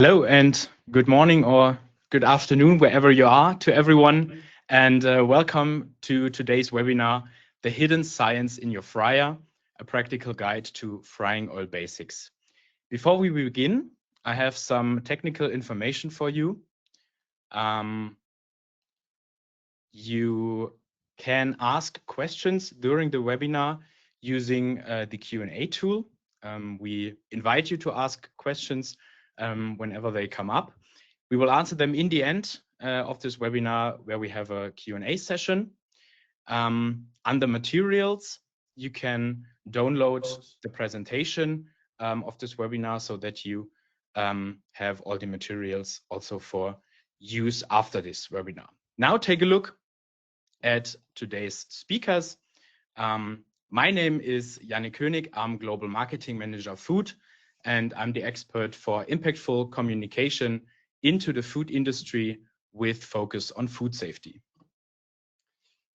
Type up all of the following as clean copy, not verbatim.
Hello and good morning or good afternoon, wherever you are, to everyone. And welcome to today's webinar, The Hidden Science in Your Fryer, a practical guide to frying oil basics. Before we begin, I have some technical information for you. You can ask questions during the webinar using the Q&A tool. We invite you to ask questions whenever they come up. We will answer them in the end of this webinar, where we have a Q&A session. Under materials, you can download the presentation of this webinar so that you have all the materials also for use after this webinar. Now take a look at today's speakers. My name is Yannick König. I'm Global Marketing Manager Food, and I'm the expert for impactful communication into the food industry with focus on food safety.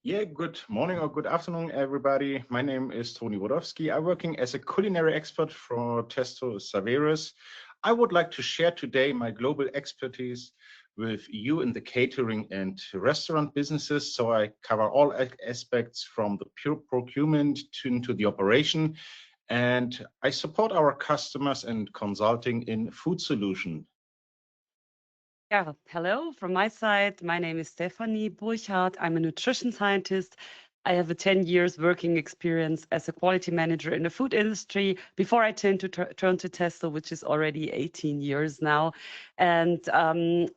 Yeah, good morning or good afternoon, everybody. My name is Tony Wodowski. I'm working as a culinary expert for Testo. I would like to share today my global expertise with you in the catering and restaurant businesses. So I cover all aspects from the pure procurement to the operation. And I support our customers and consulting in food solution. Yeah, hello from my side. My name is Stephanie Burchardt. I'm a nutrition scientist. I have a 10 years working experience as a quality manager in the food industry before I turned to turn to Testo, which is already 18 years now. And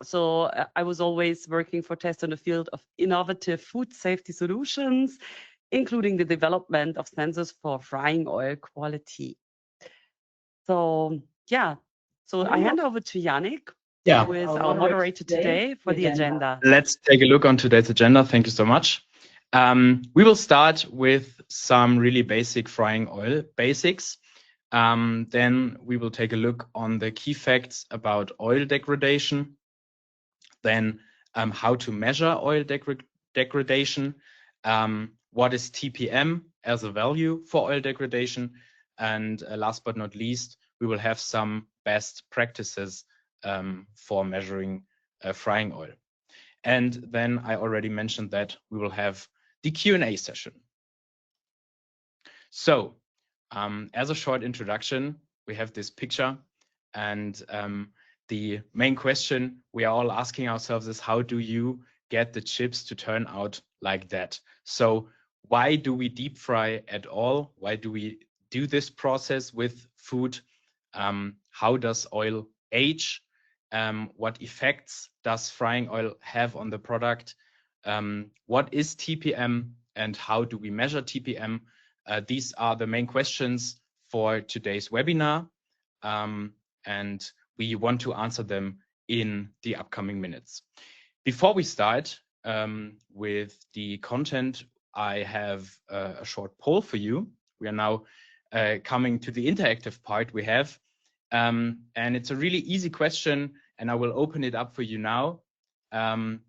so I was always working for Testo in the field of innovative food safety solutions, including the development of sensors for frying oil quality. So yeah, so I hand over to Yannick, who is our moderator today for the agenda. Let's take a look on today's agenda. Thank you so much. We will start with some really basic frying oil basics. Then we will take a look on the key facts about oil degradation. Then how to measure oil degradation. What is TPM as a value for oil degradation? And last but not least, we will have some best practices for measuring frying oil. And then I already mentioned that we will have the Q&A session. So as a short introduction, we have this picture, and the main question we are all asking ourselves is, how do you get the chips to turn out like that? So why do we deep fry at all? Why do we do this process with food? How does oil age? What effects does frying oil have on the product? What is TPM and how do we measure TPM? These are the main questions for today's webinar, and we want to answer them in the upcoming minutes. Before we start with the content, I have a short poll for you. We are now coming to the interactive part we have. And it's a really easy question, and I will open it up for you now. And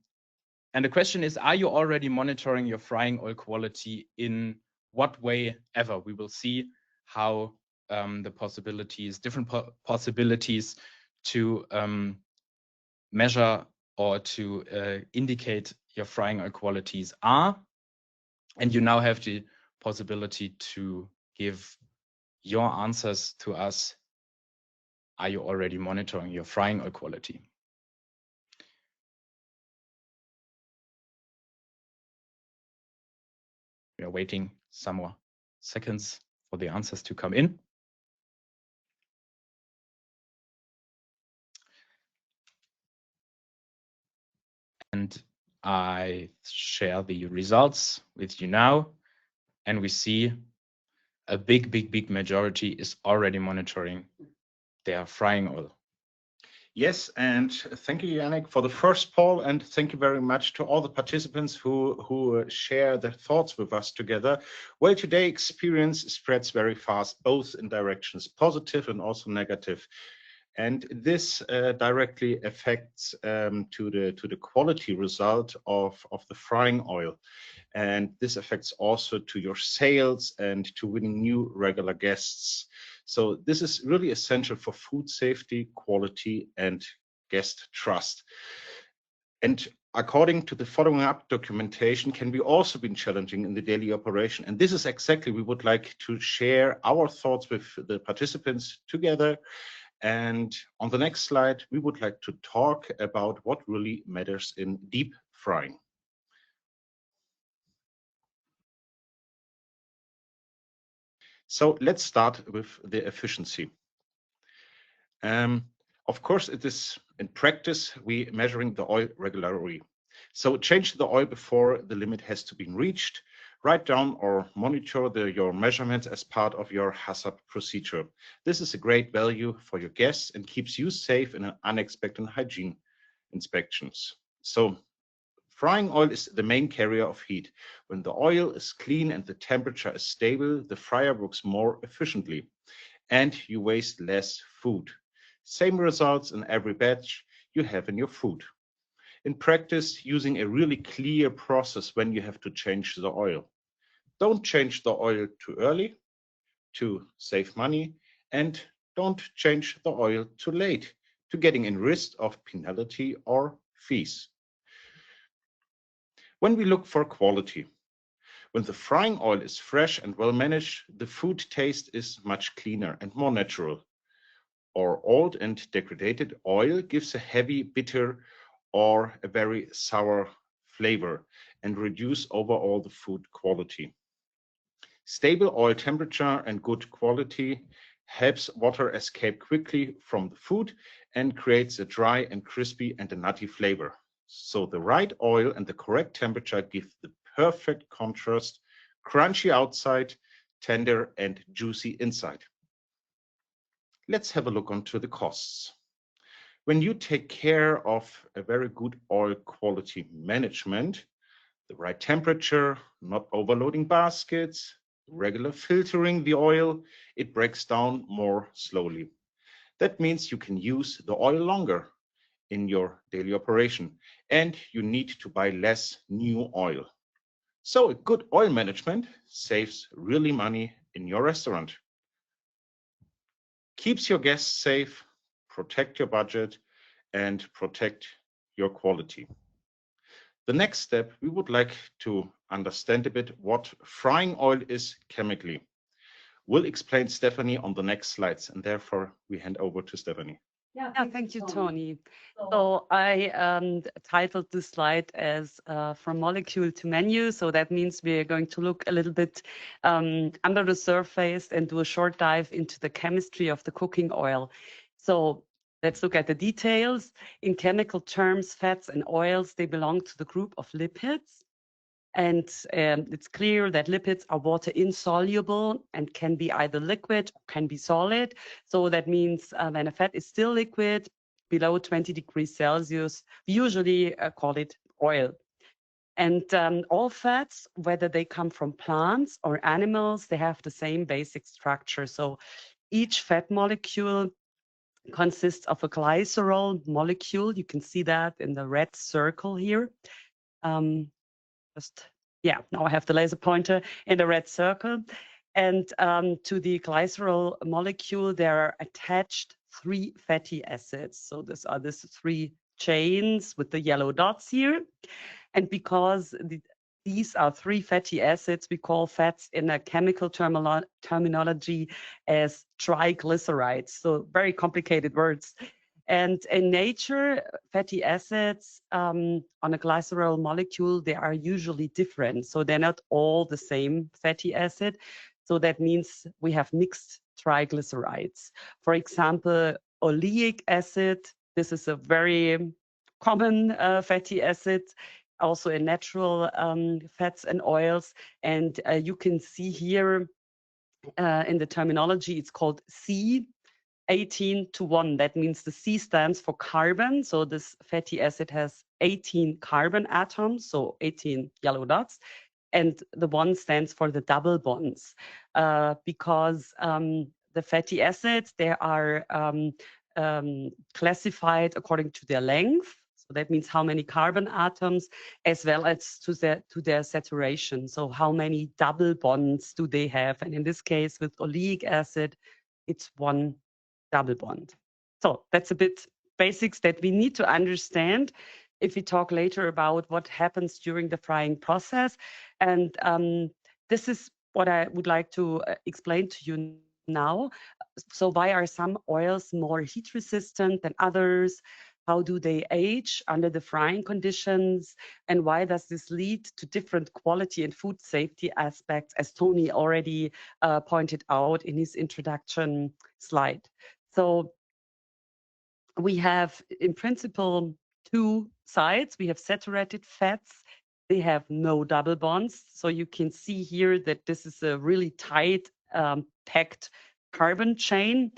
the question is, are you already monitoring your frying oil quality in what way ever? We will see how the possibilities, different possibilities to measure or to indicate your frying oil qualities are. And you now have the possibility to give your answers to us. Are you already monitoring your frying oil quality? We are waiting some more seconds for the answers to come in. And I share the results with you now, and we see a big majority is already monitoring their frying oil. Yes, and thank you, Yannick, for the first poll, and thank you very much to all the participants who share their thoughts with us together. Well, today experience spreads very fast, both in directions positive and also negative. And this directly affects to the quality result of the frying oil. And this affects also to your sales and to winning new regular guests. So this is really essential for food safety, quality, and guest trust. And according to the following up documentation can be also been challenging in the daily operation. And this is exactly, we would like to share our thoughts with the participants together. And on the next slide, we would like to talk about what really matters in deep frying. So let's start with the efficiency. Of course, it is in practice, we measuring the oil regularly. So change the oil before the limit has to be reached. Write down or monitor your measurements as part of your HACCP procedure. This is a great value for your guests and keeps you safe in unexpected hygiene inspections. So frying oil is the main carrier of heat. When the oil is clean and the temperature is stable, the fryer works more efficiently and you waste less food. Same results in every batch you have in your food. In practice, using a really clear process when you have to change the oil. Don't change the oil too early to save money, and don't change the oil too late to getting in risk of penalty or fees. When we look for quality, when the frying oil is fresh and well managed, the food taste is much cleaner and more natural. Or old and degraded oil gives a heavy, bitter, or a very sour flavor and reduce overall the food quality. Stable oil temperature and good quality helps water escape quickly from the food and creates a dry and crispy and a nutty flavor. So the right oil and the correct temperature give the perfect contrast, crunchy outside, tender and juicy inside. Let's have a look onto the costs. When you take care of a very good oil quality management, the right temperature, not overloading baskets, regular filtering the oil, it breaks down more slowly. That means you can use the oil longer in your daily operation and you need to buy less new oil. So a good oil management saves really money in your restaurant. Keeps your guests safe, protect your budget, and protect your quality. The next step, we would like to understand a bit what frying oil is chemically. We'll explain Stephanie on the next slides, and therefore we hand over to Stephanie. Yeah, thank you, Tony. So I titled this slide as From Molecule to Menu. So that means we're going to look a little bit under the surface and do a short dive into the chemistry of the cooking oil. So let's look at the details. In chemical terms, fats and oils, they belong to the group of lipids. And it's clear that lipids are water insoluble and can be either liquid or can be solid. So that means when a fat is still liquid, below 20 degrees Celsius, we usually call it oil. And all fats, whether they come from plants or animals, they have the same basic structure. So each fat molecule consists of a glycerol molecule. You can see that in the red circle here. Now I have the laser pointer in the red circle. And to the glycerol molecule, there are attached 3 fatty acids. So these are these 3 chains with the yellow dots here. And because these are 3 fatty acids, we call fats in a chemical terminology as triglycerides. So very complicated words. And in nature, fatty acids on a glycerol molecule, they are usually different. So they're not all the same fatty acid. So that means we have mixed triglycerides. For example, oleic acid, this is a very common fatty acid, also in natural fats and oils. And you can see here in the terminology, it's called C. 18:1. That means the C stands for carbon. So this fatty acid has 18 carbon atoms, so 18 yellow dots. And the 1 stands for the double bonds because the fatty acids, they are classified according to their length. So that means how many carbon atoms, as well as to their saturation. So how many double bonds do they have? And in this case, with oleic acid, it's one double bond. So that's a bit basics that we need to understand if we talk later about what happens during the frying process. And this is what I would like to explain to you now. So why are some oils more heat resistant than others? How do they age under the frying conditions? And why does this lead to different quality and food safety aspects, as Tony already pointed out in his introduction slide? So we have, in principle, two sides. We have saturated fats. They have no double bonds. So you can see here that this is a really tight packed carbon chain,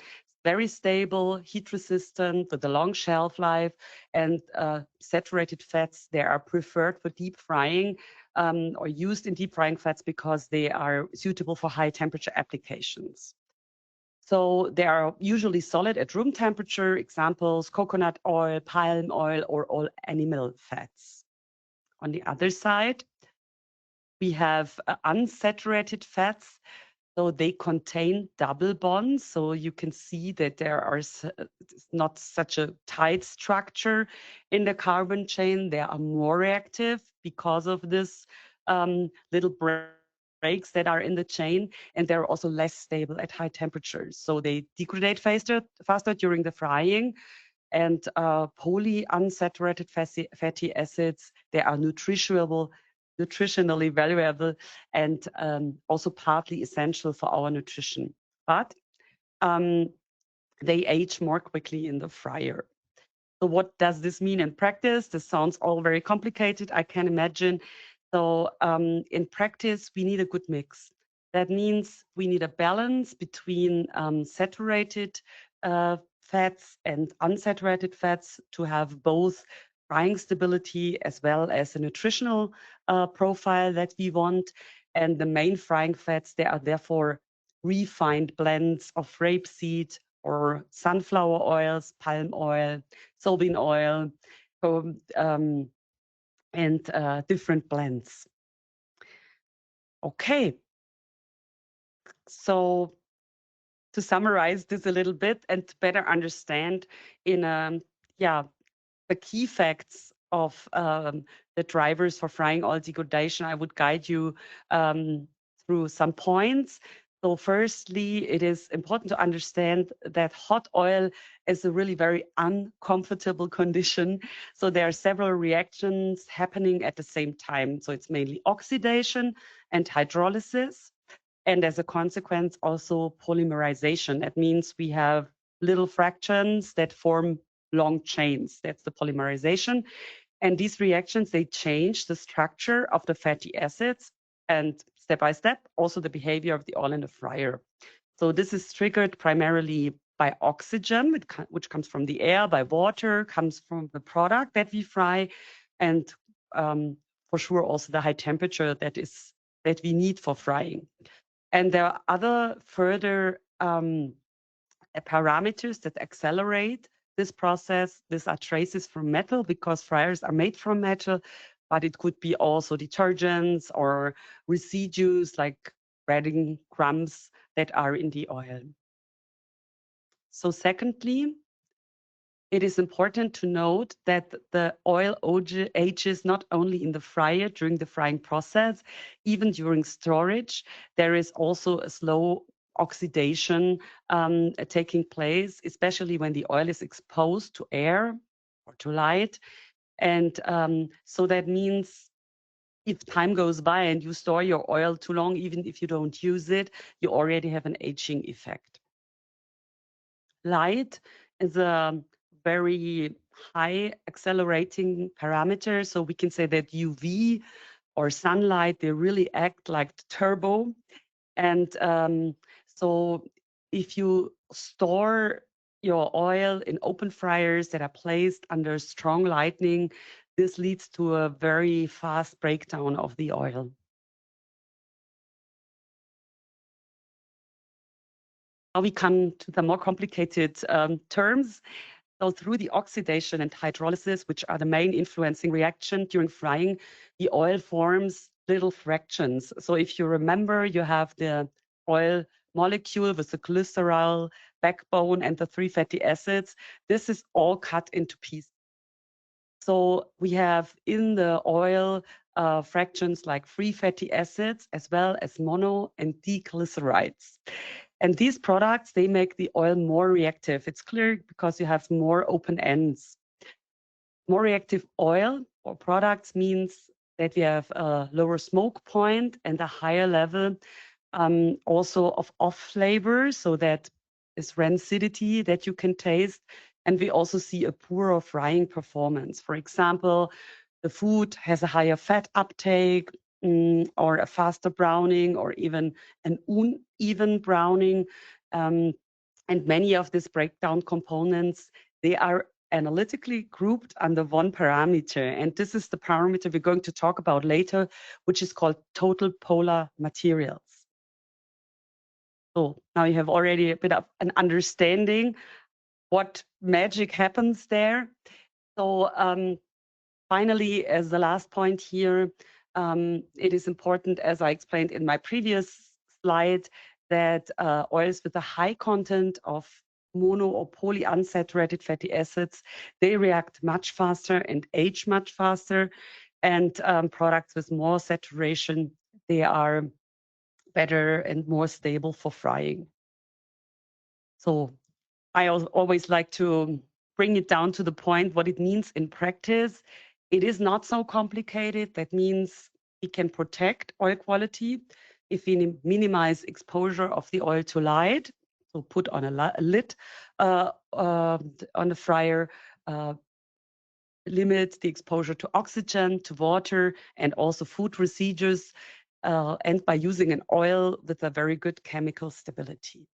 very stable, heat resistant with a long shelf life. And saturated fats, they are preferred for deep frying or used in deep frying fats because they are suitable for high temperature applications. So they are usually solid at room temperature, examples, coconut oil, palm oil, or all animal fats. On the other side, we have unsaturated fats. So they contain double bonds. So you can see that there are not such a tight structure in the carbon chain. They are more reactive because of this little breaks that are in the chain, and they're also less stable at high temperatures. So they degrade faster during the frying. And polyunsaturated fatty acids, they are nutritionally valuable and also partly essential for our nutrition. But they age more quickly in the fryer. So what does this mean in practice? This sounds all very complicated, I can imagine. So in practice, we need a good mix. That means we need a balance between saturated fats and unsaturated fats to have both frying stability as well as a nutritional profile that we want. And the main frying fats, they are therefore refined blends of rapeseed or sunflower oils, palm oil, soybean oil, and different blends. Okay, so to summarize this a little bit and to better understand in the key facts of the drivers for frying oil degradation, I would guide you through some points. So firstly, it is important to understand that hot oil is a really very uncomfortable condition. So there are several reactions happening at the same time. So it's mainly oxidation and hydrolysis. And as a consequence, also polymerization. That means we have little fractions that form long chains. That's the polymerization. And these reactions, they change the structure of the fatty acids and step by step, also the behavior of the oil in the fryer. So this is triggered primarily by oxygen, which comes from the air, by water, comes from the product that we fry, and for sure also the high temperature that we need for frying. And there are other further parameters that accelerate this process. These are traces from metal because fryers are made from metal, but it could be also detergents or residues like breading crumbs that are in the oil. So secondly, it is important to note that the oil ages not only in the fryer during the frying process, even during storage. There is also a slow oxidation taking place, especially when the oil is exposed to air or to light. And so that means if time goes by and you store your oil too long, even if you don't use it, you already have an aging effect. Light is a very high accelerating parameter. So we can say that UV or sunlight, they really act like the turbo. And so if you store your oil in open fryers that are placed under strong lighting, this leads to a very fast breakdown of the oil. Now we come to the more complicated terms. So through the oxidation and hydrolysis, which are the main influencing reaction during frying, the oil forms little fractions. So if you remember, you have the oil molecule with the glycerol backbone and the 3 fatty acids. This is all cut into pieces. So we have in the oil fractions like free fatty acids, as well as mono and diglycerides. And these products, they make the oil more reactive. It's clear because you have more open ends. More reactive oil or products means that we have a lower smoke point and a higher level also of off flavor, so that is rancidity that you can taste. And we also see a poorer frying performance. For example, the food has a higher fat uptake, or a faster browning, or even an uneven browning. And many of these breakdown components, they are analytically grouped under one parameter. And this is the parameter we're going to talk about later, which is called total polar materials. So now you have already a bit of an understanding what magic happens there. So finally, as the last point here, it is important, as I explained in my previous slide, that oils with a high content of mono or polyunsaturated fatty acids, they react much faster and age much faster. And products with more saturation, they are better and more stable for frying. So I always like to bring it down to the point what it means in practice. It is not so complicated. That means we can protect oil quality if we minimize exposure of the oil to light. So put on a lid on the fryer, limit the exposure to oxygen, to water, and also food residues, and by using an oil with a very good chemical stability.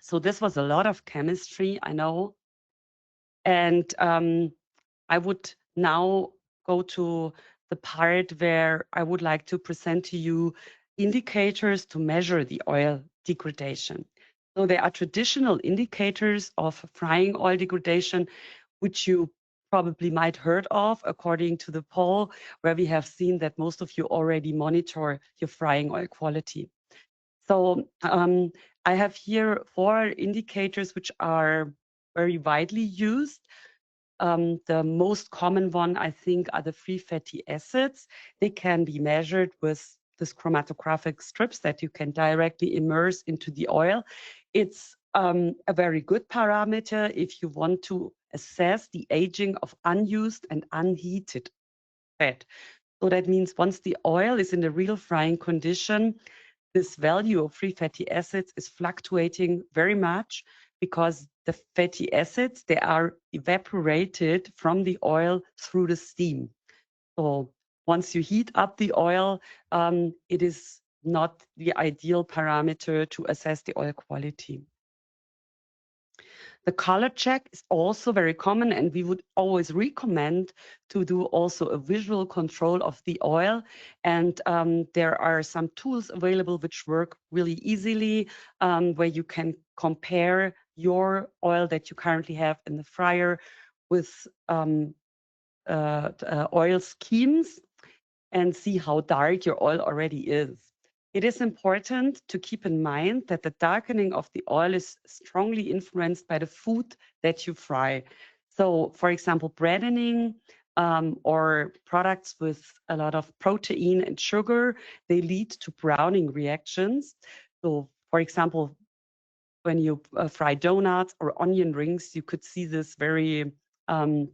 So this was a lot of chemistry, I know. And I would now go to the part where I would like to present to you indicators to measure the oil degradation. So there are traditional indicators of frying oil degradation, which you probably might heard of according to the poll, where we have seen that most of you already monitor your frying oil quality. So I have here 4 indicators which are very widely used. The most common one, I think, are the free fatty acids. They can be measured with this chromatographic strips that you can directly immerse into the oil. It's a very good parameter if you want to assess the aging of unused and unheated fat. So that means once the oil is in the real frying condition, this value of free fatty acids is fluctuating very much because the fatty acids, they are evaporated from the oil through the steam. So once you heat up the oil, it is not the ideal parameter to assess the oil quality. The color check is also very common, and we would always recommend to do also a visual control of the oil. And there are some tools available which work really easily, where you can compare your oil that you currently have in the fryer with oil schemes and see how dark your oil already is. It is important to keep in mind that the darkening of the oil is strongly influenced by the food that you fry. So, for example, breadening or products with a lot of protein and sugar, they lead to browning reactions. So, for example, when you fry donuts or onion rings, you could see this very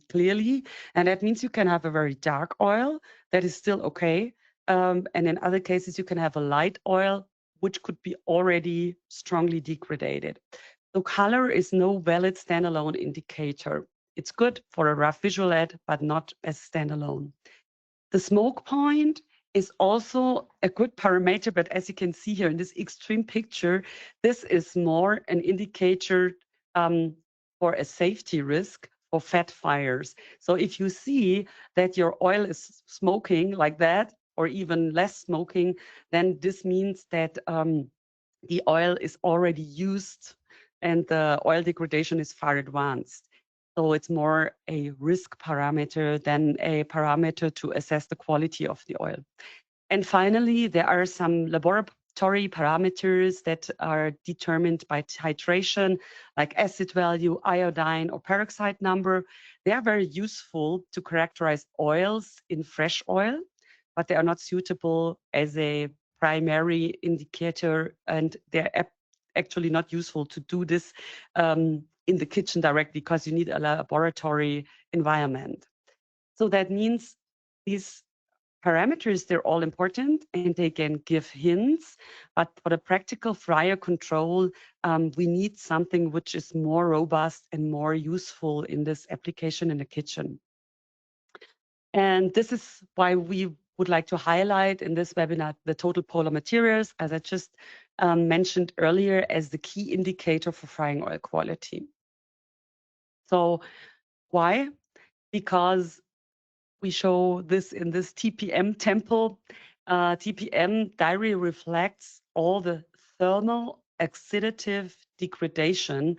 clearly. And that means you can have a very dark oil that is still okay. And in other cases, you can have a light oil, which could be already strongly degraded. So color is no valid standalone indicator. It's good for a rough visual aid, but not as standalone. The smoke point is also a good parameter, but as you can see here in this extreme picture, this is more an indicator for a safety risk for fat fires. So if you see that your oil is smoking like that, or even less smoking, then this means that the oil is already used and the oil degradation is far advanced. So it's more a risk parameter than a parameter to assess the quality of the oil. And finally, there are some laboratory parameters that are determined by titration, like acid value, iodine, or peroxide number. They are very useful to characterize oils in fresh oil, but they are not suitable as a primary indicator, and they're actually not useful to do this in the kitchen directly because you need a laboratory environment. So that means these parameters, they're all important and they can give hints, but for the practical fryer control, we need something which is more robust and more useful in this application in the kitchen. And this is why we would like to highlight in this webinar the total polar materials, as I just mentioned earlier, as the key indicator for frying oil quality. So why? Because we show this in this TPM temple. TPM diary reflects all the thermal oxidative degradation,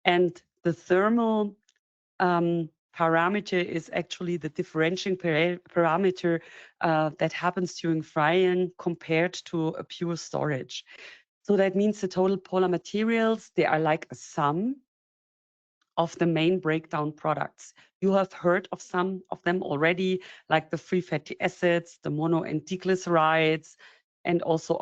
and the thermal parameter is actually the differentiating parameter that happens during frying compared to a pure storage. So that means the total polar materials, they are like a sum of the main breakdown products. You have heard of some of them already, like the free fatty acids, the mono and diglycerides, and also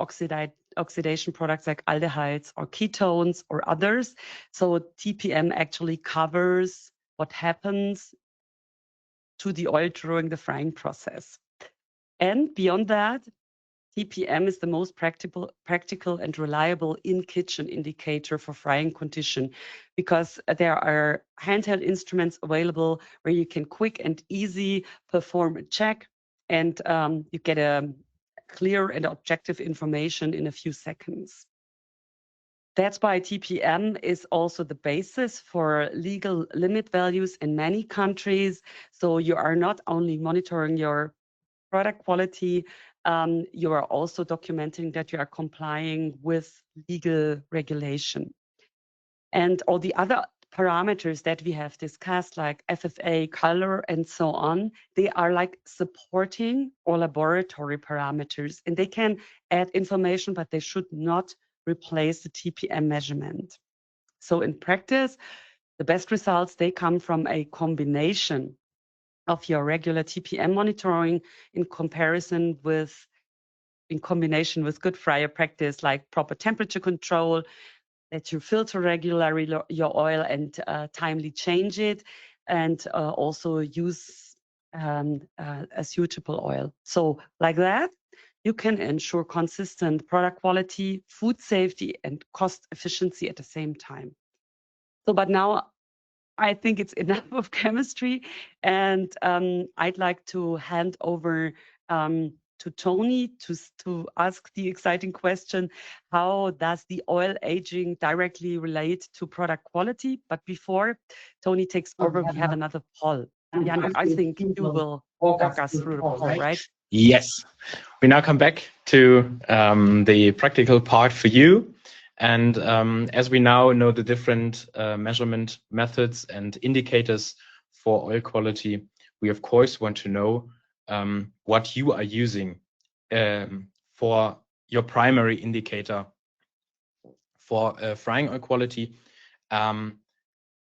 oxidation products like aldehydes or ketones or others. So TPM actually covers what happens to the oil during the frying process. And beyond that, TPM is the most practical and reliable in-kitchen indicator for frying condition, because there are handheld instruments available where you can quick and easy perform a check, and you get a clear and objective information in a few seconds. That's why TPM is also the basis for legal limit values in many countries. So you are not only monitoring your product quality, you are also documenting that you are complying with legal regulation. And all the other parameters that we have discussed, like FFA, color, and so on, they are like supporting or laboratory parameters, and they can add information, but they should not replace the TPM measurement. So in practice, the best results, they come from a combination of your regular TPM monitoring in combination with good fryer practice, like proper temperature control, that you filter regularly your oil and timely change it, and also use a suitable oil. So like that, you can ensure consistent product quality, food safety, and cost efficiency at the same time. So, but now I think it's enough of chemistry, and I'd like to hand over to Tony to ask the exciting question: how does the oil aging directly relate to product quality? But before Tony takes over, we have another poll. Jan, I think you will walk us through the poll, right? Yes. We now come back to the practical part for you. And as we now know the different measurement methods and indicators for oil quality, we of course want to know what you are using for your primary indicator for frying oil quality.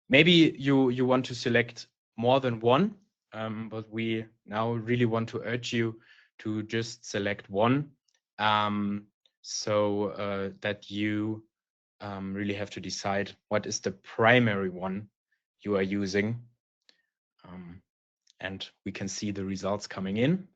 Maybe you want to select more than one, but we now really want to urge you to just select one, so that you really have to decide what is the primary one you are using. And we can see the results coming in.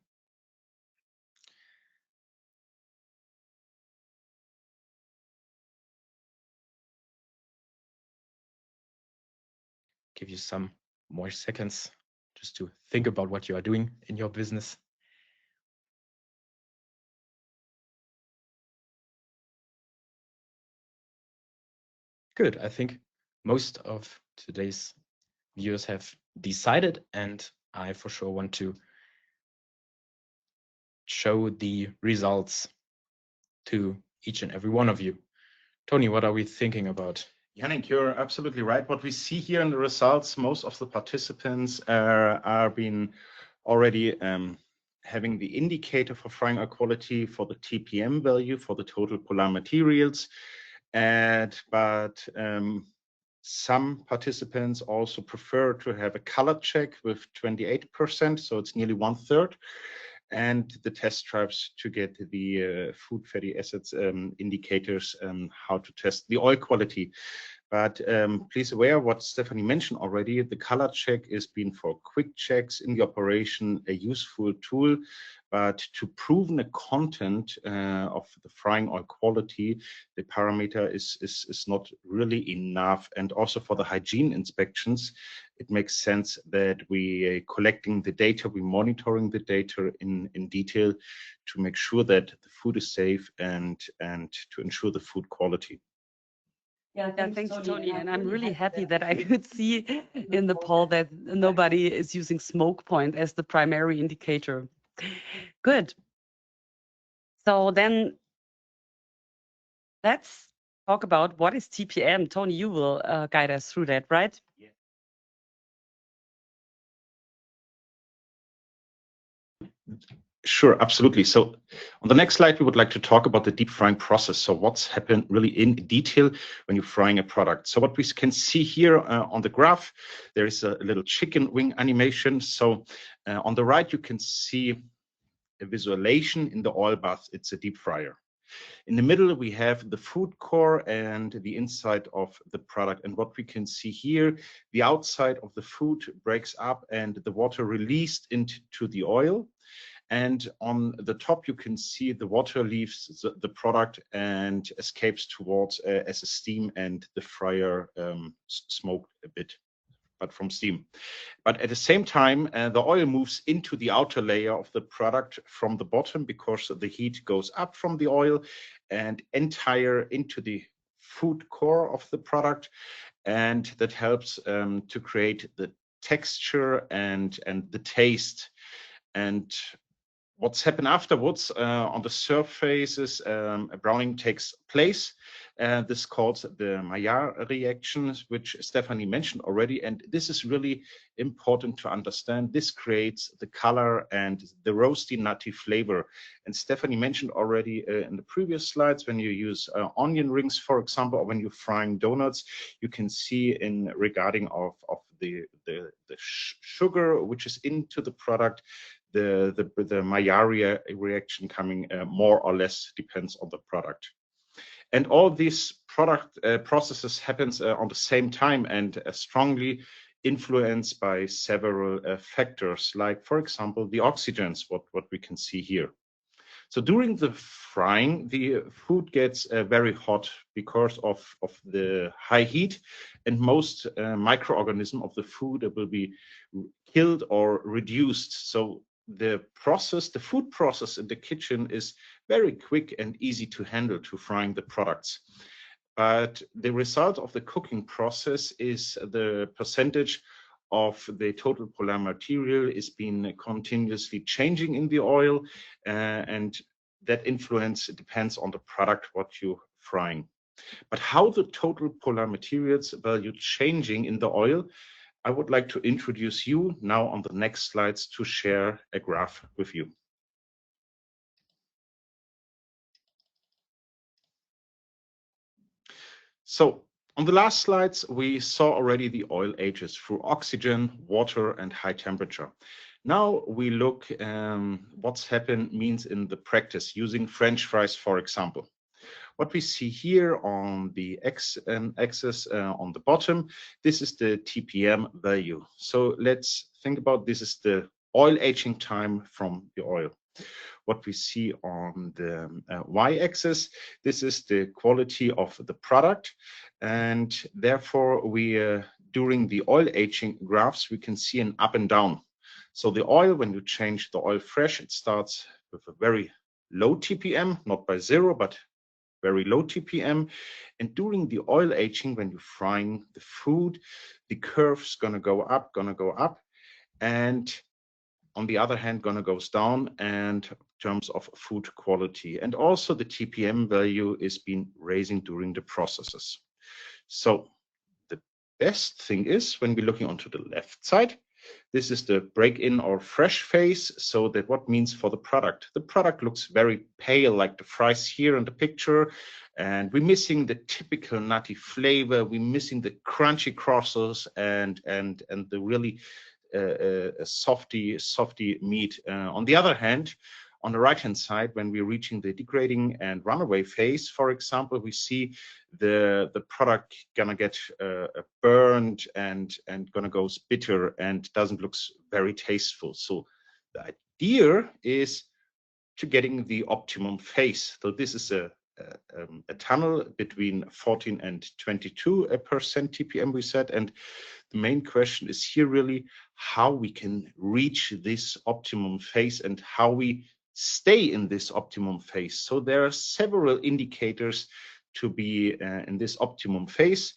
Give you some more seconds just to think about what you are doing in your business. Good. I think most of today's viewers have decided, and I for sure want to show the results to each and every one of you. Tony, what are we thinking about? Yannick, you're absolutely right. What we see here in the results, most of the participants are being already having the indicator for frying oil quality for the TPM value for the total polar materials. But some participants also prefer to have a color check with 28%, so it's nearly 1/3. And the test stripes to get the food fatty acids indicators how to test the oil quality. But please aware what Stephanie mentioned already, the color check is being for quick checks in the operation, a useful tool, but to proven the content of the frying oil quality, the parameter is not really enough. And also for the hygiene inspections, it makes sense that we collecting the data, we monitoring the data in detail to make sure that the food is safe and to ensure the food quality. Yeah, thanks, Tony. And I'm really happy that I could see in the poll that nobody is using smoke point as the primary indicator. Good. So then let's talk about what is TPM. Tony, you will guide us through that, right? Yeah. Sure, absolutely. So on the next slide, we would like to talk about the deep frying process. So what's happened really in detail when you're frying a product. So what we can see here on the graph, there is a little chicken wing animation. So on the right, you can see a visualization in the oil bath. It's a deep fryer. In the middle, we have the food core and the inside of the product. And what we can see here, the outside of the food breaks up and the water released into the oil. And on the top, you can see the water leaves the product and escapes towards as a steam, and the fryer smoked a bit, but from steam. But at the same time, the oil moves into the outer layer of the product from the bottom because the heat goes up from the oil and entire into the food core of the product. And that helps to create the texture and the taste. And what's happened afterwards on the surfaces, a browning takes place. This is called the Maillard reaction, which Stephanie mentioned already. And this is really important to understand. This creates the color and the roasty, nutty flavor. And Stephanie mentioned already in the previous slides, when you use onion rings, for example, or when you're frying donuts, you can see in regarding of the sugar which is into the product, the Maillard reaction coming more or less depends on the product. And all these product processes happens on the same time and strongly influenced by several factors, like, for example, the oxygens, what we can see here. So during the frying, the food gets very hot because of the high heat, and most microorganisms of the food will be killed or reduced. So the food process in the kitchen is very quick and easy to handle to frying the products. But the result of the cooking process is the percentage of the total polar material is being continuously changing in the oil, and that influence depends on the product what you're frying. But how the total polar materials value changing in the oil, I would like to introduce you now on the next slides to share a graph with you. So on the last slides, we saw already the oil ages through oxygen, water, and high temperature. Now we look what's happened means in the practice using French fries, for example. What we see here on the x-axis on the bottom, this is the TPM value. So let's think about this is the oil aging time from the oil. What we see on the y-axis, this is the quality of the product. And therefore, we during the oil aging graphs, we can see an up and down. So the oil, when you change the oil fresh, it starts with a very low TPM, not by zero, but very low TPM. And during the oil aging, when you're frying the food, the curve's gonna go up. And on the other hand, gonna goes down and in terms of food quality. And also the TPM value is being raising during the processes. So the best thing is when we're looking onto the left side, this is the break-in or fresh phase. So that what means for the product? The product looks very pale, like the fries here in the picture, and we're missing the typical nutty flavor. We're missing the crunchy crosses and the really softy meat. On the other hand, on the right-hand side, when we're reaching the degrading and runaway phase, for example, we see the product gonna get burned and gonna go bitter and doesn't look very tasteful. So the idea is to getting the optimum phase. So this is a tunnel between 14 and 22% TPM, we said, and the main question is here really how we can reach this optimum phase and how we stay in this optimum phase. So there are several indicators to be in this optimum phase.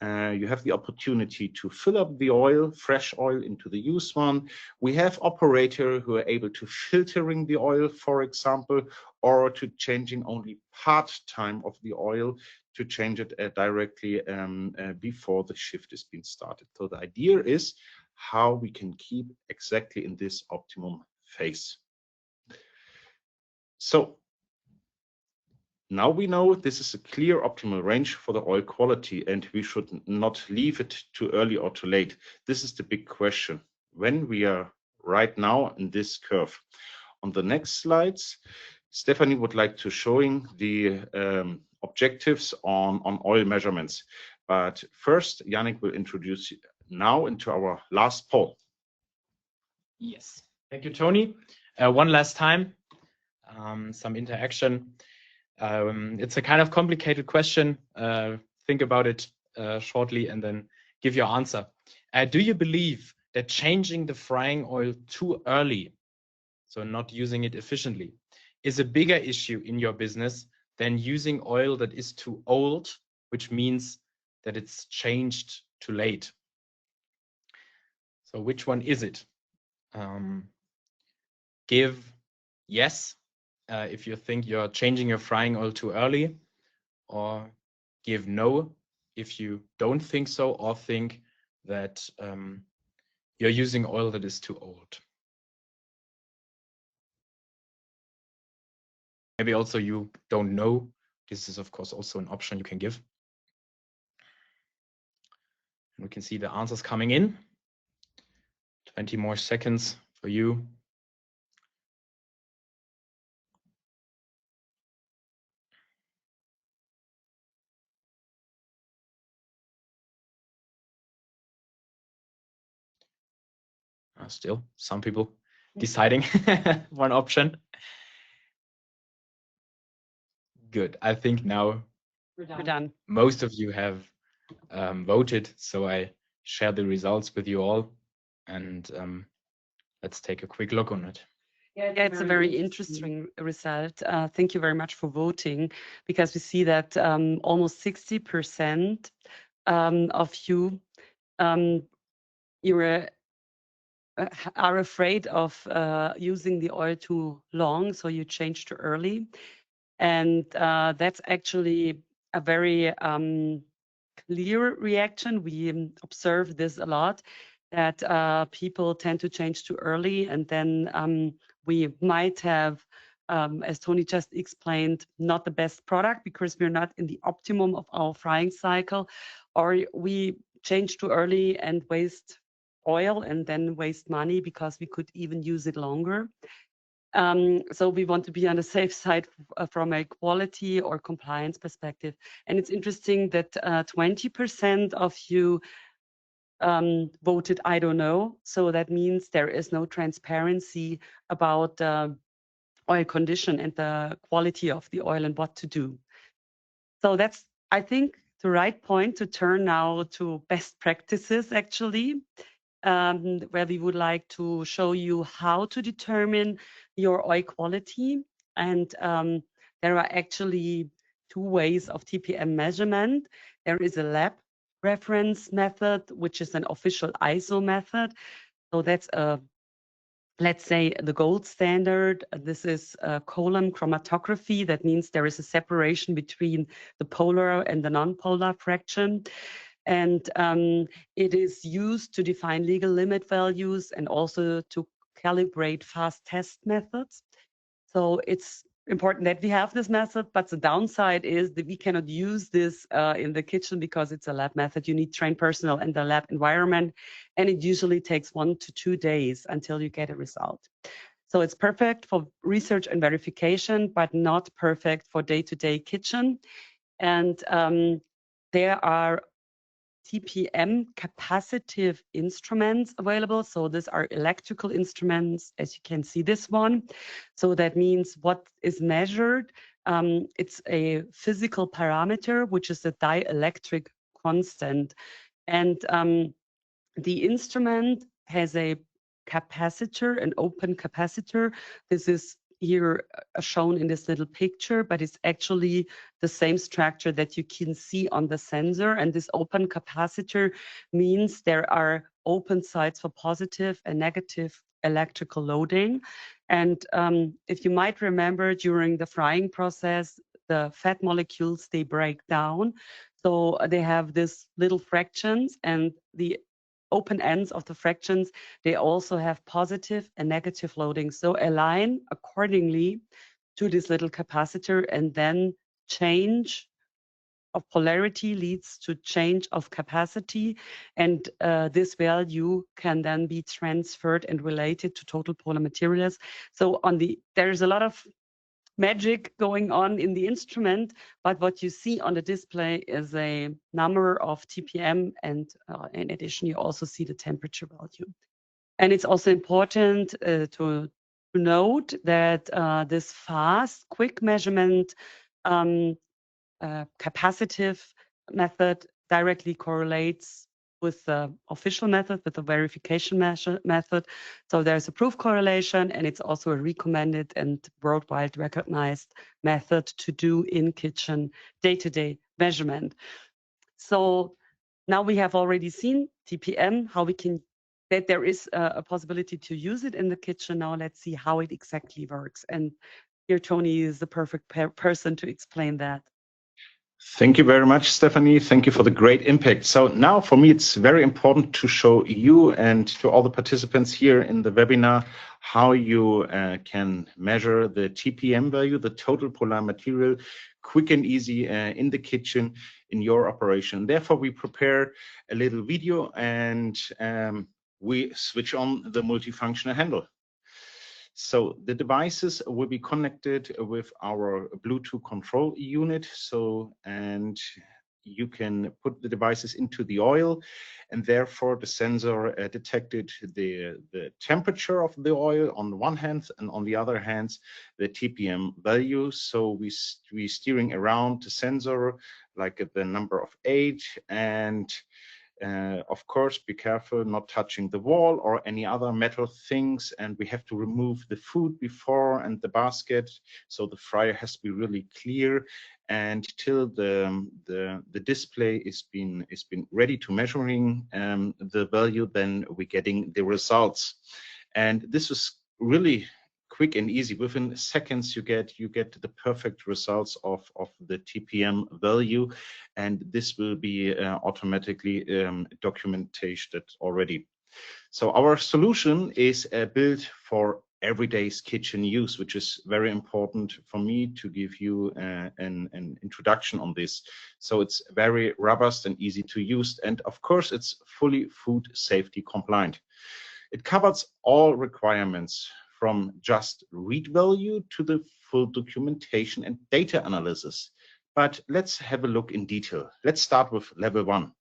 You have the opportunity to fill up the oil, fresh oil, into the used one. We have operators who are able to filtering the oil, for example, or to changing only part-time of the oil to change it directly before the shift is being started. So the idea is how we can keep exactly in this optimum phase. So now we know this is a clear optimal range for the oil quality, and we should not leave it too early or too late. This is the big question when we are right now in this curve. On the next slides, Stephanie would like to showing the objectives on oil measurements. But first, Yannick will introduce you now into our last poll. Yes, thank you, Tony. One last time, some interaction. It's a kind of complicated question. Think about it shortly and then give your answer. Do you believe that changing the frying oil too early, so not using it efficiently, is a bigger issue in your business than using oil that is too old, which means that it's changed too late? So which one is it? Give yes if you think you're changing your frying oil too early, or give no if you don't think so or think that you're using oil that is too old. Maybe also you don't know. This is of course also an option you can give. And we can see the answers coming in. 20 more seconds for you. Still, some people deciding one option. Good. I think now We're done. Most of you have voted, so I share the results with you all, and let's take a quick look on it. Yeah, it's a very interesting result. Thank you very much for voting, because we see that almost 60% of you are afraid of using the oil too long, so you change too early. And that's actually a very clear reaction. We observe this a lot, that people tend to change too early, and then we might have, as Tony just explained, not the best product because we're not in the optimum of our frying cycle, or we change too early and waste oil and then waste money because we could even use it longer. So we want to be on the safe side from a quality or compliance perspective. And it's interesting that 20% of you voted I don't know. So that means there is no transparency about the oil condition and the quality of the oil and what to do. So that's, I think, the right point to turn now to best practices, actually. Where we would like to show you how to determine your oil quality. And there are actually two ways of TPM measurement. There is a lab reference method, which is an official ISO method. So that's a let's say the gold standard. This is column chromatography. That means there is a separation between the polar and the non-polar fraction. And it is used to define legal limit values and also to calibrate fast test methods. So it's important that we have this method, but the downside is that we cannot use this in the kitchen because it's a lab method. You need trained personnel in the lab environment, and it usually takes 1 to 2 days until you get a result. So it's perfect for research and verification, but not perfect for day-to-day kitchen. And there are TPM capacitive instruments available. So these are electrical instruments, as you can see this one. So that means what is measured, it's a physical parameter, which is the dielectric constant. And the instrument has a capacitor, an open capacitor. This is here shown in this little picture, but it's actually the same structure that you can see on the sensor. And this open capacitor means there are open sides for positive and negative electrical loading. And if you might remember, during the frying process, the fat molecules, they break down. So they have these little fractions, and the open ends of the fractions, they also have positive and negative loading. So align accordingly to this little capacitor, and then change of polarity leads to change of capacity. And this value can then be transferred and related to total polar materials. So there's a lot of magic going on in the instrument, but what you see on the display is a number of TPM, and in addition, you also see the temperature value. And it's also important to note that this fast, quick measurement capacitive method directly correlates with the official method, with the verification method. So there's a proof correlation, and it's also a recommended and worldwide recognized method to do in kitchen day-to-day measurement. So now we have already seen TPM, how we can, that there is a possibility to use it in the kitchen. Now let's see how it exactly works. And here Tony is the perfect person to explain that. Thank you very much, Stephanie. Thank you for the great impact. So now for me, it's very important to show you and to all the participants here in the webinar how you can measure the TPM value, the total polar material, quick and easy in the kitchen in your operation. Therefore, we prepare a little video, and we switch on the multifunctional handle. So the devices will be connected with our Bluetooth control unit. And you can put the devices into the oil, and therefore the sensor detected the temperature of the oil on the one hand, and on the other hand, the TPM value. So we steering around the sensor like at the number of 8, and of course, be careful not touching the wall or any other metal things, and we have to remove the food before and the basket. So the fryer has to be really clear, and till the display is been ready to measuring the value, then we're getting the results. And this is really quick and easy. Within seconds, you get the perfect results of the TPM value, and this will be automatically documented already. So our solution is built for everyday's kitchen use, which is very important for me to give you an introduction on this. So it's very robust and easy to use, and of course it's fully food safety compliant. It covers all requirements, from just read value to the full documentation and data analysis. But let's have a look in detail. Let's start with level 1.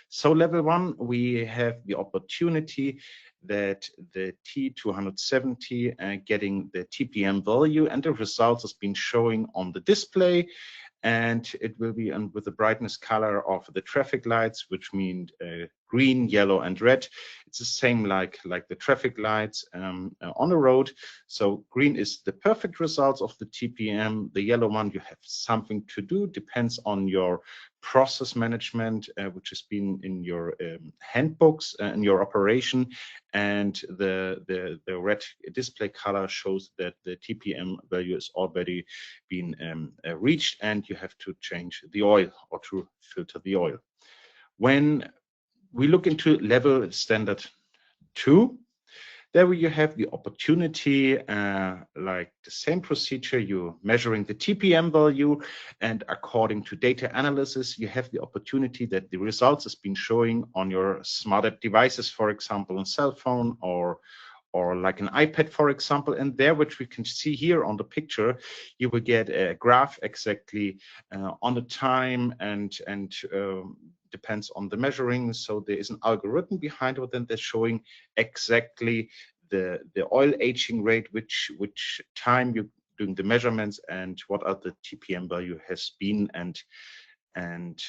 So level 1, we have the opportunity that the T270 getting the TPM value, and the results has been showing on the display, and it will be with the brightness color of the traffic lights, which means green, yellow, and red. It's the same like the traffic lights on the road. So green is the perfect results of the TPM. The yellow one, you have something to do, depends on your process management, which has been in your handbooks and your operation. And the red display color shows that the TPM value is already been reached, and you have to change the oil or to filter the oil. When we look into level standard 2, there you have the opportunity, like the same procedure, you're measuring the TPM value, and according to data analysis, you have the opportunity that the results has been showing on your smarter devices, for example, on cell phone or like an iPad, for example. And there, which we can see here on the picture, you will get a graph exactly on the time and depends on the measuring. So there is an algorithm behind it, and they're showing exactly the oil aging rate, which time you're doing the measurements, and what are the TPM value has been. And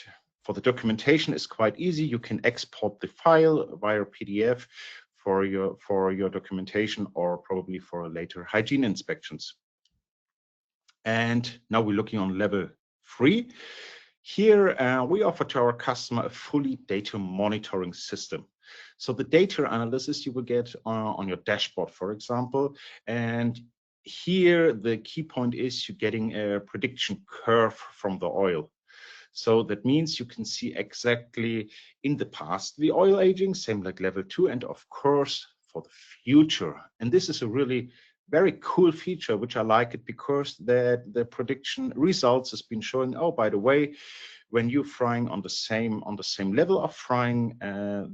for the documentation is quite easy. You can export the file via PDF for your documentation, or probably for later hygiene inspections. And now we're looking on level 3. Here we offer to our customer a fully data monitoring system. So the data analysis you will get on your dashboard, for example. And here the key point is you're getting a prediction curve from the oil. So that means you can see exactly in the past the oil aging, same like level 2, and of course for the future. And this is a really very cool feature, which I like it, because the prediction results has been showing, oh, by the way, when you're frying on the same level of frying,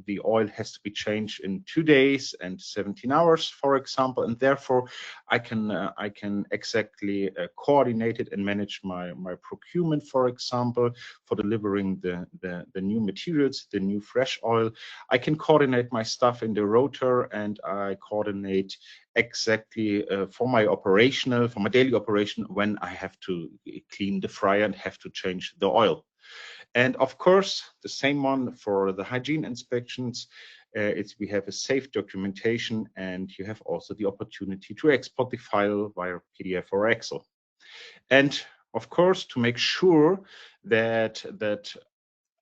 the oil has to be changed in 2 days and 17 hours, for example, and therefore I can exactly coordinate it and manage my procurement, for example, for delivering the new materials, the new fresh oil. I can coordinate my stuff in the rotor, and I coordinate exactly for my daily operation when I have to clean the fryer and have to change the oil. And of course, the same one for the hygiene inspections. We have a safe documentation, and you have also the opportunity to export the file via PDF or Excel. And of course, to make sure that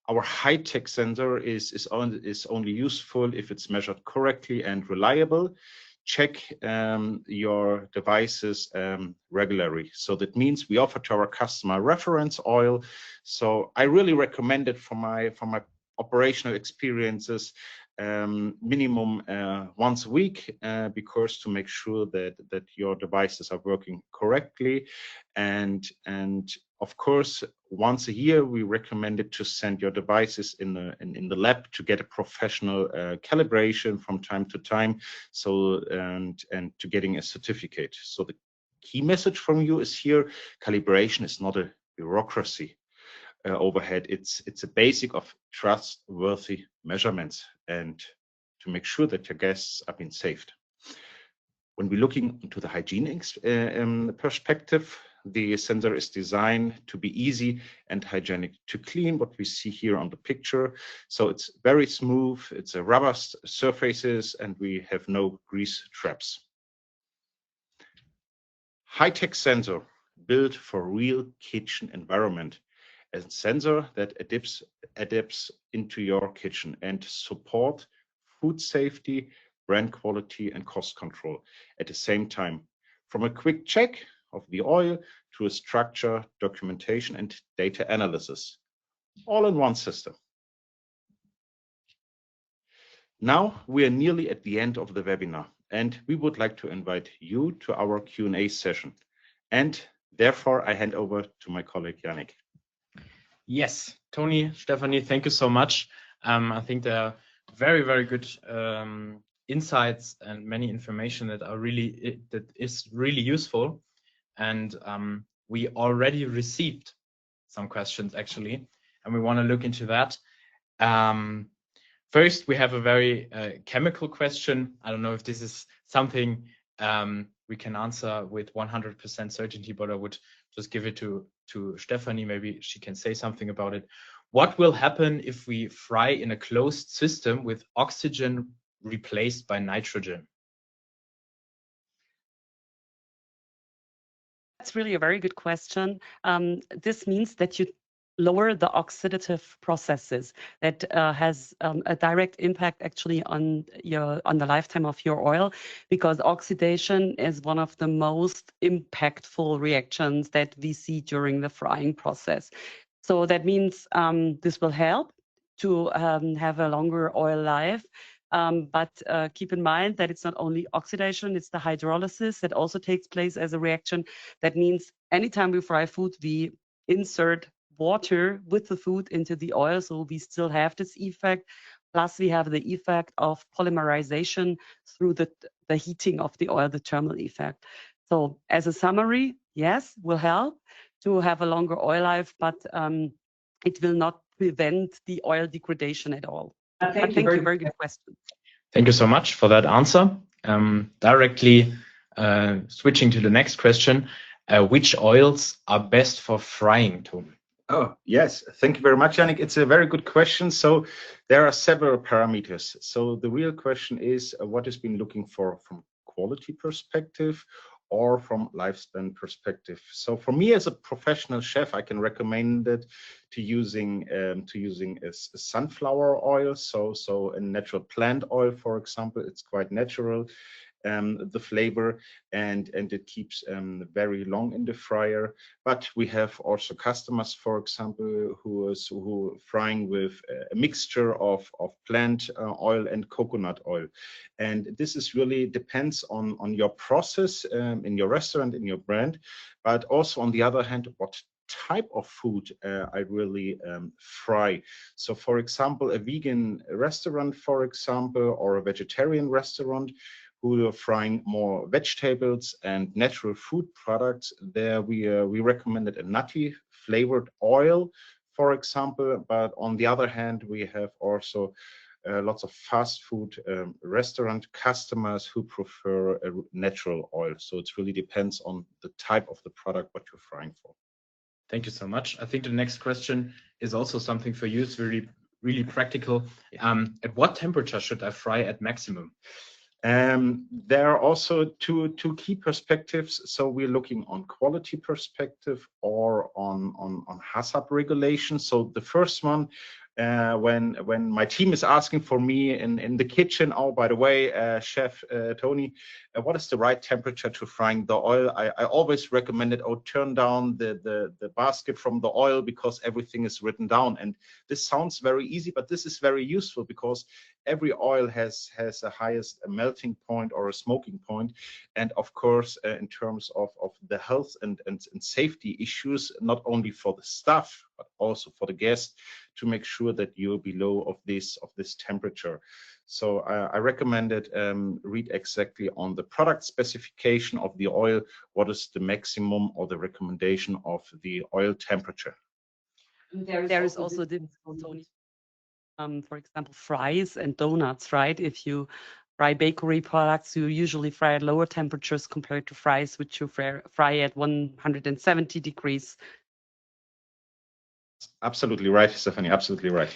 our high-tech sensor is only useful if it's measured correctly and reliable, check your devices regularly. So that means we offer to our customer reference oil. So I really recommend it for my operational experiences, minimum once a week, because to make sure that your devices are working correctly. And of course, once a year, we recommend it to send your devices in the lab to get a professional calibration from time to time. So and to getting a certificate. So the key message from you is here: calibration is not a bureaucracy overhead. It's a basic of trustworthy measurements, and to make sure that your guests are being saved. When we're looking into the hygiene perspective, the sensor is designed to be easy and hygienic to clean, what we see here on the picture. So it's very smooth, it's a rubber surfaces, and we have no grease traps. High-tech sensor built for real kitchen environment. A sensor that adapts into your kitchen and support food safety, brand quality, and cost control at the same time. From a quick check of the oil to a structure, documentation, and data analysis, all in one system. Now we are nearly at the end of the webinar, and we would like to invite you to our Q&A session. And therefore, I hand over to my colleague, Yannick. Yes, Tony, Stephanie, thank you so much. I think there are very, very good insights and many information that is really useful. And we already received some questions actually, and we want to look into that. First, we have a very chemical question. I don't know if this is something we can answer with 100% certainty, but I would just give it to Stephanie. Maybe she can say something about it. what will happen if we fry in a closed system with oxygen replaced by nitrogen? That's really a very good question. This means that you lower the oxidative processes that has a direct impact actually on the lifetime of your oil, because oxidation is one of the most impactful reactions that we see during the frying process. So that means this will help to have a longer oil life. But keep in mind that it's not only oxidation, it's the hydrolysis that also takes place as a reaction. That means anytime we fry food, we insert water with the food into the oil, so we still have this effect. Plus, we have the effect of polymerization through the heating of the oil, the thermal effect. So as a summary, yes, will help to have a longer oil life, but it will not prevent the oil degradation at all. Thank you, very good question. Thank you so much for that answer. Directly switching to the next question, which oils are best for frying, Tony? Oh, yes. Thank you very much, Yannick. It's a very good question. So there are several parameters. So the real question is what has been looking for from quality perspective or from lifespan perspective. So for me as a professional chef, I can recommend it to using a sunflower oil. So a natural plant oil, for example, it's quite natural. The flavor and it keeps very long in the fryer. But we have also customers, for example, who frying with a mixture of plant oil and coconut oil, and this is really depends on your process in your restaurant, in your brand, but also on the other hand what type of food I really fry. So for example, a vegan restaurant, for example, or a vegetarian restaurant who are frying more vegetables and natural food products, there we recommended a nutty flavored oil, for example. But on the other hand, we have also lots of fast food restaurant customers who prefer a natural oil. So it really depends on the type of the product what you're frying for. Thank you so much. I think the next question is also something for you. It's really practical. At what temperature should I fry at maximum? There are also two key perspectives. So we're looking on quality perspective or on HACCP regulation. So the first one, when my team is asking for me in the kitchen, oh, by the way, Chef Tony, what is the right temperature to frying the oil? I always recommend it, turn down the basket from the oil because everything is written down. And this sounds very easy, but this is very useful because every oil has a highest melting point or a smoking point. And of course, in terms of the health and safety issues, not only for the staff, but also for the guest, to make sure that you're below of this temperature. So I recommend it, read exactly on the product specification of the oil, what is the maximum or the recommendation of the oil temperature. There is also the for example, fries and donuts, right? If you fry bakery products, you usually fry at lower temperatures compared to fries, which you fry at 170 degrees. Absolutely right, Stephanie, absolutely right.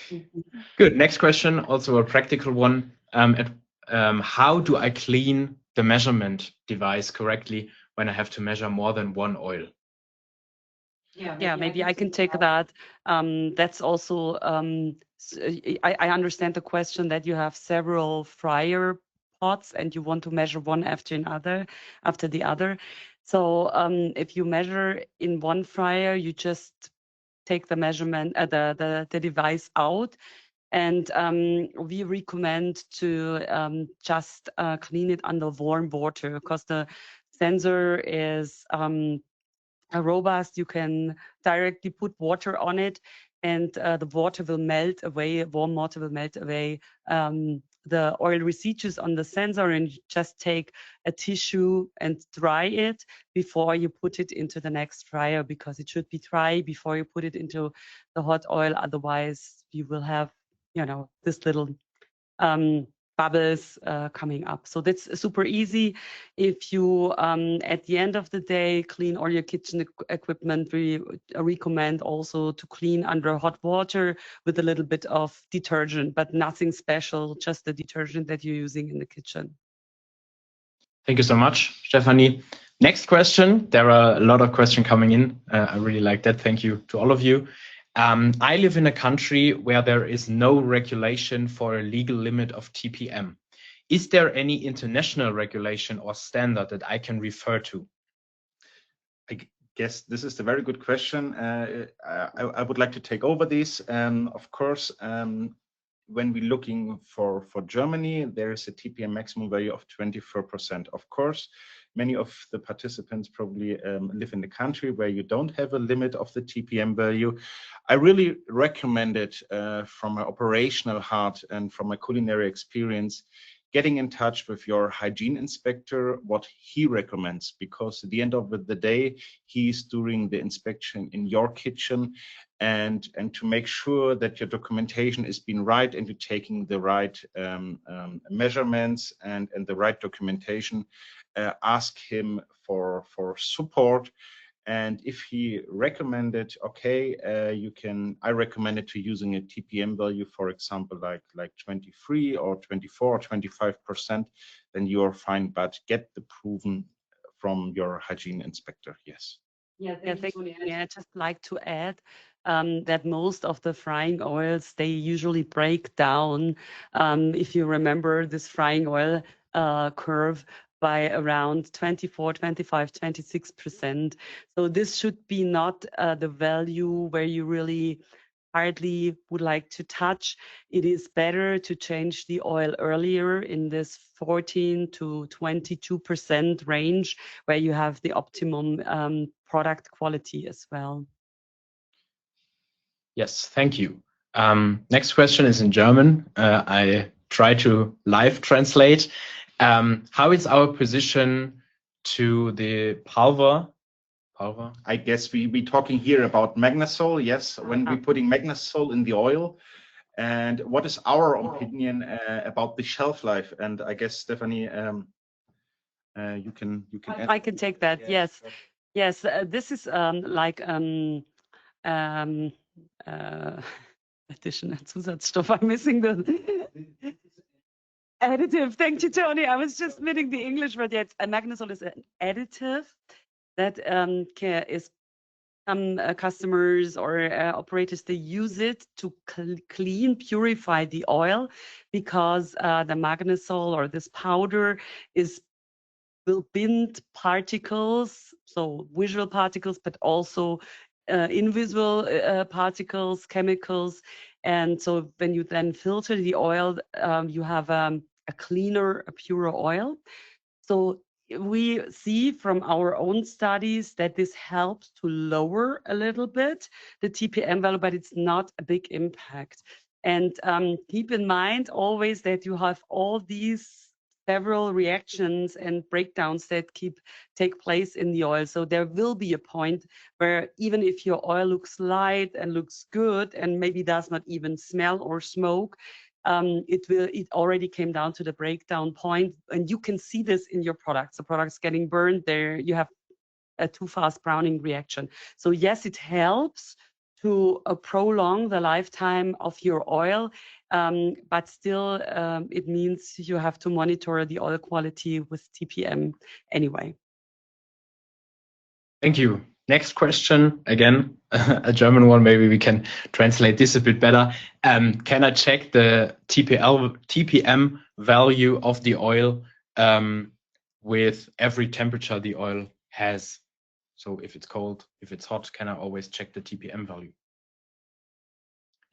Good. Next question, also a practical one. How do I clean the measurement device correctly when I have to measure more than one oil? Yeah, maybe I can take that. That's also, I understand the question that you have several fryer pots and you want to measure one after the other. So if you measure in one fryer, you just take the measurement, the device out. And we recommend to just clean it under warm water because the sensor is robust. You can directly put water on it and the water will melt away, warm water will melt away the oil residues on the sensor, and you just take a tissue and dry it before you put it into the next fryer, because it should be dry before you put it into the hot oil. Otherwise you will have, this little bubbles coming up. So that's super easy. If you, at the end of the day, clean all your kitchen equipment, we recommend also to clean under hot water with a little bit of detergent, but nothing special, just the detergent that you're using in the kitchen. Thank you so much, Stephanie. Next question. There are a lot of questions coming in. I really like that. Thank you to all of you. I live in a country where there is no regulation for a legal limit of TPM. Is there any international regulation or standard that I can refer to? I guess this is a very good question. I would like to take over this. Of course, when we're looking for Germany, there is a TPM maximum value of 24%. Of course, many of the participants probably live in the country where you don't have a limit of the TPM value. I really recommend it from an operational heart and from a culinary experience, getting in touch with your hygiene inspector, what he recommends, because at the end of the day, he's doing the inspection in your kitchen, and to make sure that your documentation is being right and you're taking the right measurements and the right documentation, ask him for support. And if he recommended, okay, I recommend it to using a TPM value, for example, like 23 or 24 or 25%, then you're fine, but get the proven from your hygiene inspector. Yes. Yeah, thank you. Yeah, I'd just like to add that most of the frying oils, they usually break down, if you remember this frying oil curve, by around 24, 25, 26%. So this should be not the value where you really hardly would like to touch. It is better to change the oil earlier in this 14 to 22% range, where you have the optimum product quality as well. Yes, thank you. Next question is in German. I try to live translate. How is our position to the pulver? I guess we talking here about magnesol. Yes, when we're putting magnesol in the oil, and what is our opinion about the shelf life? And I guess Stephanie, you can. I can take that. Yes. This is like additional Zusatzstoff. I'm missing the additive. Thank you, Tony. I was just missing the English word. Yes, magnesol is an additive that is customers or operators, they use it to clean, purify the oil, because the magnesol or this powder will bind particles, so visual particles, but also invisible particles, chemicals. And so when you then filter the oil, you have a cleaner, a purer oil. So we see from our own studies that this helps to lower a little bit the TPM value, but it's not a big impact. And keep in mind always that you have all these several reactions and breakdowns that take place in the oil. So there will be a point where even if your oil looks light and looks good and maybe does not even smell or smoke, it already came down to the breakdown point, and you can see this in your products. The product's getting burned there. You have a too fast browning reaction. So yes, it helps to prolong the lifetime of your oil, but still it means you have to monitor the oil quality with TPM anyway. Thank you. Next question, again, a German one. Maybe we can translate this a bit better. Can I check the TPM value of the oil with every temperature the oil has? So if it's cold, if it's hot, can I always check the TPM value?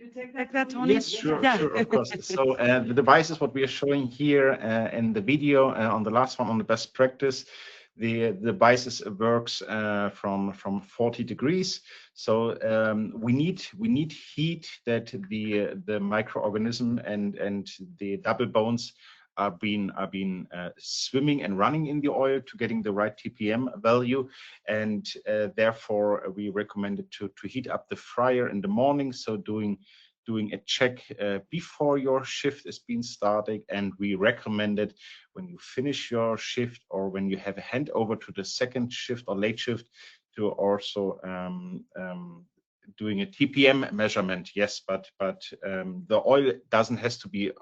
You take that, Tony? Yes, sure, sure, of course. So the device is what we are showing here in the video on the last one, on the best practice. The device works from 40 degrees. So we need heat, that the microorganism and the double bones are being swimming and running in the oil to getting the right TPM value, and therefore we recommend it to heat up the fryer in the morning. So doing doing a check before your shift is being started, and we recommend it when you finish your shift or when you have a handover to the second shift or late shift to also doing a TPM measurement. Yes, but the oil has to be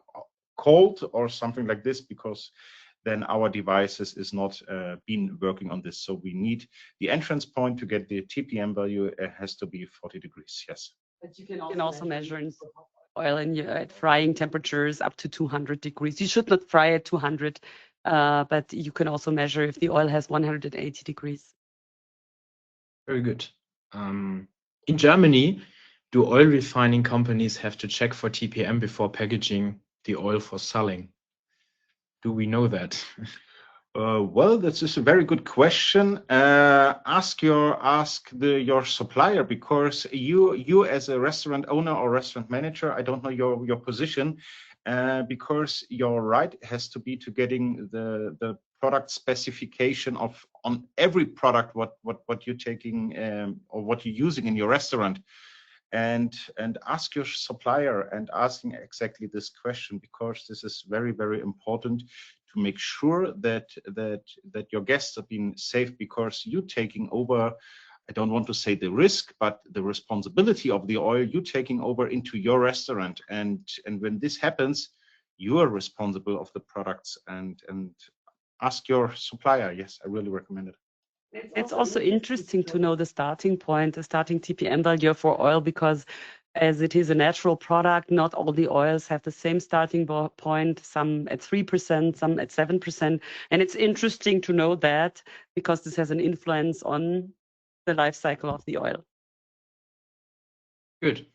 cold or something like this, because then our devices is not been working on this. So we need the entrance point to get the TPM value. It has to be 40 degrees. Yes. But you can also measure in oil at frying temperatures up to 200 degrees. You should not fry at 200, but you can also measure if the oil has 180 degrees. Very good. In Germany, do oil refining companies have to check for TPM before packaging the oil for selling? Do we know that? Well, this is a very good question. Ask your supplier, because you as a restaurant owner or restaurant manager, I don't know your position, because your right has to be to getting the product specification on every product what you're taking or what you're using in your restaurant. And ask your supplier and asking exactly this question, because this is very, very important to make sure that your guests are being safe, because you taking over, I don't want to say the risk, but the responsibility of the oil you taking over into your restaurant. And when this happens, you are responsible of the products, and ask your supplier. Yes, I really recommend it. It's also interesting to know the starting point, the starting TPM value for oil, because as it is a natural product, not all the oils have the same starting point, some at 3%, some at 7%. And it's interesting to know that, because this has an influence on the life cycle of the oil. Good.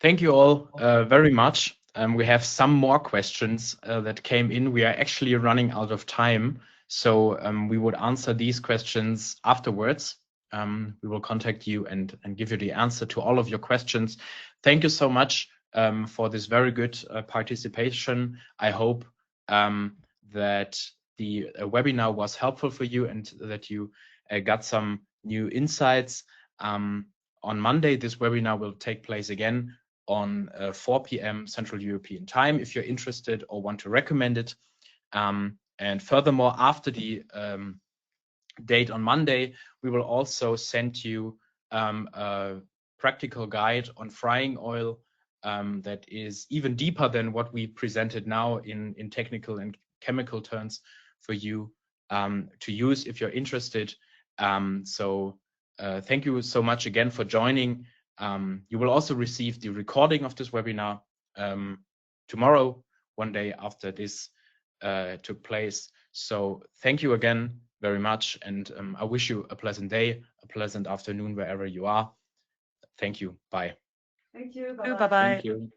Thank you all very much. We have some more questions that came in. We are actually running out of time, so we would answer these questions afterwards. We will contact you and give you the answer to all of your questions. Thank you so much for this very good participation. I hope that the webinar was helpful for you and that you got some new insights. On Monday, this webinar will take place again on 4 p.m. Central European Time, if you're interested or want to recommend it. And furthermore, after the date on Monday, we will also send you a practical guide on frying oil that is even deeper than what we presented now in technical and chemical terms for you to use if you're interested. Thank you so much again for joining. You will also receive the recording of this webinar tomorrow, one day after this took place. So thank you again very much, and I wish you a pleasant day, a pleasant afternoon wherever you are. Thank you. Bye. Thank you. Bye-bye. Thank you.